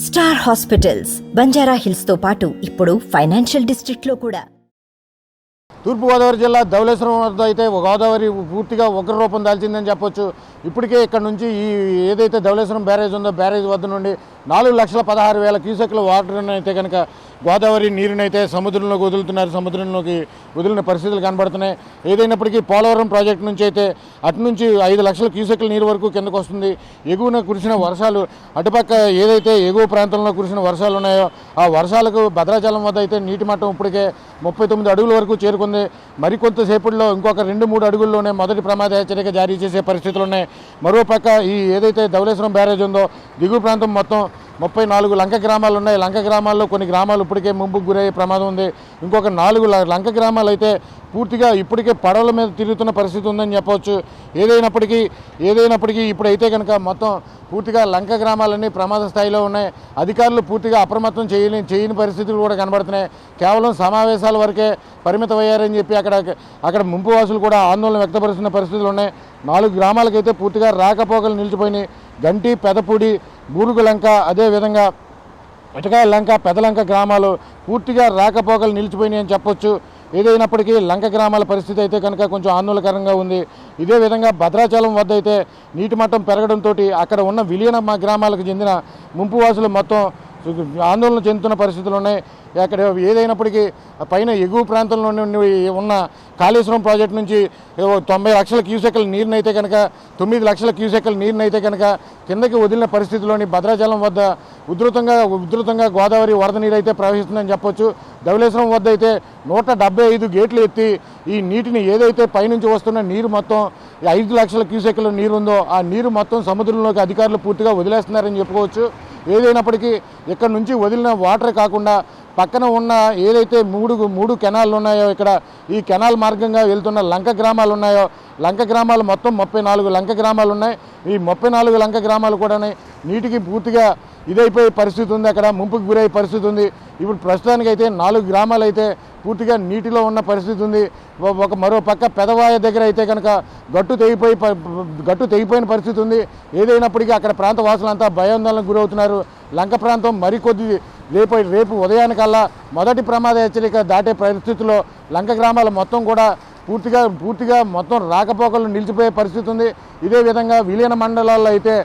Star hospitals Banjara hills తో పాటు ఇప్పుడు ఫైనాన్షియల్ డిస్ట్రిక్ట్ లో కూడా. తూర్పుగోదావరి జిల్లా ధవళేశ్వరం వద్ద అయితే గోదావరి పూర్తిగా ఉగ్ర రూపం దాల్చిందని చెప్పొచ్చు. ఇప్పటికే ఇక్కడ నుంచి ఈ ఏదైతే ధవళేశ్వరం బ్యారేజ్ ఉందో బ్యారేజ్ వద్ద నుండి 4,16,000 క్యూసెక్ల వాటర్ అయితే కనుక గోదావరి నీరునైతే సముద్రంలోకి వదులుతున్నారు. సముద్రంలోకి వదిలిన పరిస్థితులు కనబడుతున్నాయి. ఏదైనప్పటికీ పోలవరం ప్రాజెక్టు నుంచి అయితే అటు నుంచి 5 లక్షల క్యూసెక్ల నీరు వరకు కిందకు వస్తుంది. ఎగువన కురిసిన వర్షాలు అటుపక్క ఏదైతే ఎగువ ప్రాంతంలో కురిసిన వర్షాలు ఉన్నాయో ఆ వర్షాలకు భద్రాచలం వద్ద అయితే నీటి మట్టం ఇప్పటికే 39 అడుగుల వరకు చేరుకుంది. మరికొంతసేపట్లో ఇంకొక 2-3 అడుగుల్లోనే మొదటి ప్రమాద హెచ్చరిక జారీ చేసే పరిస్థితులు ఉన్నాయి. మరోపక్క ఈ ఏదైతే ధవళేశ్వరం బ్యారేజ్ ఉందో దిగువ ప్రాంతం మొత్తం 34 లంక గ్రామాలు ఉన్నాయి. లంక గ్రామాల్లో కొన్ని గ్రామాలు ఇప్పటికే ముంపుకు గురయ్యే ప్రమాదం ఉంది. ఇంకొక 4 లంక గ్రామాలు అయితే పూర్తిగా ఇప్పటికే పడవల మీద తిరుగుతున్న పరిస్థితి ఉందని చెప్పవచ్చు. ఏదైనప్పటికీ ఇప్పుడైతే కనుక మొత్తం పూర్తిగా లంక గ్రామాలన్నీ ప్రమాద స్థాయిలో ఉన్నాయి. అధికారులు పూర్తిగా అప్రమత్తం చేయని పరిస్థితులు కూడా కనబడుతున్నాయి. కేవలం సమావేశాల వరకే పరిమితమయ్యారని చెప్పి అక్కడ ముంపు వాసులు కూడా ఆందోళన వ్యక్తపరుస్తున్న పరిస్థితులు ఉన్నాయి. 4 గ్రామాలకైతే పూర్తిగా రాకపోకలు నిలిచిపోయినాయి. గంటి, పెదపూడి, బూరుగు లంక, అదేవిధంగా ఇటకాయ లంక, పెదలంక గ్రామాలు పూర్తిగా రాకపోకలు నిలిచిపోయినాయి అని చెప్పొచ్చు. ఏదైనప్పటికీ లంక గ్రామాల పరిస్థితి అయితే కనుక కొంచెం ఆందోళనకరంగా ఉంది. ఇదే విధంగా భద్రాచలం వద్ద అయితే నీటి మట్టం పెరగడంతో అక్కడ ఉన్న విలీన గ్రామాలకు చెందిన ముంపు వాసులు మొత్తం ఆందోళన చెందుతున్న పరిస్థితులు ఉన్నాయి. అక్కడ ఏదైనప్పటికీ పైన ఎగువ ప్రాంతంలో ఉన్న కాళేశ్వరం ప్రాజెక్టు నుంచి 90 లక్షల క్యూసెక్ల నీరునైతే కనుక 9 లక్షల క్యూసెక్ల నీరునైతే కనుక కిందకి వదిలిన పరిస్థితిలోని భద్రాచలం వద్ద ఉధృతంగా గోదావరి వరద నీరు అయితే ప్రవహిస్తుందని చెప్పొచ్చు. ధవళేశ్వరం వద్ద అయితే 175 గేట్లు ఎత్తి ఈ నీటిని ఏదైతే పైనుంచి వస్తున్న నీరు మొత్తం 5 లక్షల క్యూసెక్ల నీరు ఉందో ఆ నీరు మొత్తం సముద్రంలోకి అధికారులు పూర్తిగా వదిలేస్తున్నారని చెప్పుకోవచ్చు. ఏదైనప్పటికీ ఇక్కడ నుంచి వదిలిన వాటర్ కాకుండా పక్కన ఉన్న ఏదైతే మూడు కెనాలు ఉన్నాయో ఇక్కడ ఈ కెనాల్ మార్గంగా వెళ్తున్న లంక గ్రామాలు ఉన్నాయో లంక గ్రామాలు మొత్తం 34 లంక గ్రామాలు ఉన్నాయి. ఈ 34 లంక గ్రామాలు కూడా నీటికి పూర్తిగా ఇదైపోయే పరిస్థితి ఉంది. అక్కడ ముంపుకు గురయ్యే పరిస్థితి ఉంది. ఇప్పుడు ప్రస్తుతానికైతే 4 గ్రామాలు అయితే పూర్తిగా నీటిలో ఉన్న పరిస్థితి ఉంది. మరో పక్క పెదవాయ దగ్గర అయితే కనుక గట్టు తెగిపోయిన పరిస్థితి ఉంది. ఏదైనప్పటికీ అక్కడ ప్రాంత వాసులంతా భయాందోళనకు గురవుతున్నారు. లంక ప్రాంతం మరికొద్ది రేపు ఉదయానికల్లా మొదటి ప్రమాద హెచ్చరిక దాటే పరిస్థితిలో లంక గ్రామాలు మొత్తం కూడా పూర్తిగా మొత్తం రాకపోకలు నిలిచిపోయే పరిస్థితి ఉంది. ఇదే విధంగా విలీన మండలాల్లో అయితే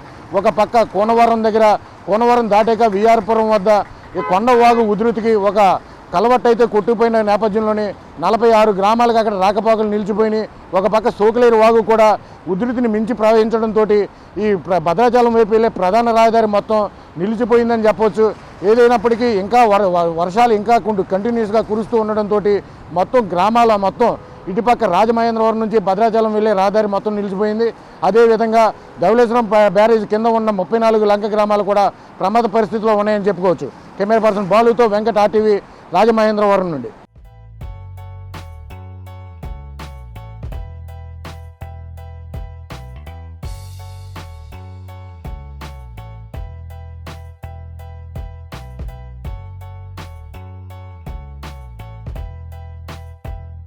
ఒక పక్క కోనవరం దాటాక విఆర్పురం వద్ద ఈ కొండవాగు ఉధృతికి ఒక కలవట్టు అయితే కొట్టుకుపోయిన నేపథ్యంలోని 46 గ్రామాలకు అక్కడ రాకపోకలు నిలిచిపోయినాయి. ఒక పక్క సోకులేరు వాగు కూడా ఉధృతిని మించి ప్రవహించడంతో ఈ భద్రాచలం వైపు వెళ్ళే ప్రధాన రహదారి మొత్తం నిలిచిపోయిందని చెప్పవచ్చు. ఏదైనప్పటికీ ఇంకా వర్షాలు ఇంకా కంటిన్యూస్గా కురుస్తూ ఉండడంతో మొత్తం గ్రామాల మొత్తం ఇటుపక్క రాజమహేంద్రవరం నుంచి భద్రాచలం వెళ్ళే రహదారి మొత్తం నిలిచిపోయింది. అదేవిధంగా ధవళేశ్వరం బ్యారేజ్ కింద ఉన్న 34 లంక గ్రామాలు కూడా ప్రమాద పరిస్థితిలో ఉన్నాయని చెప్పుకోవచ్చు. కెమెరా పర్సన్ బాలుతో వెంకట్, RTV, రాజమహేంద్రవరం నుండి.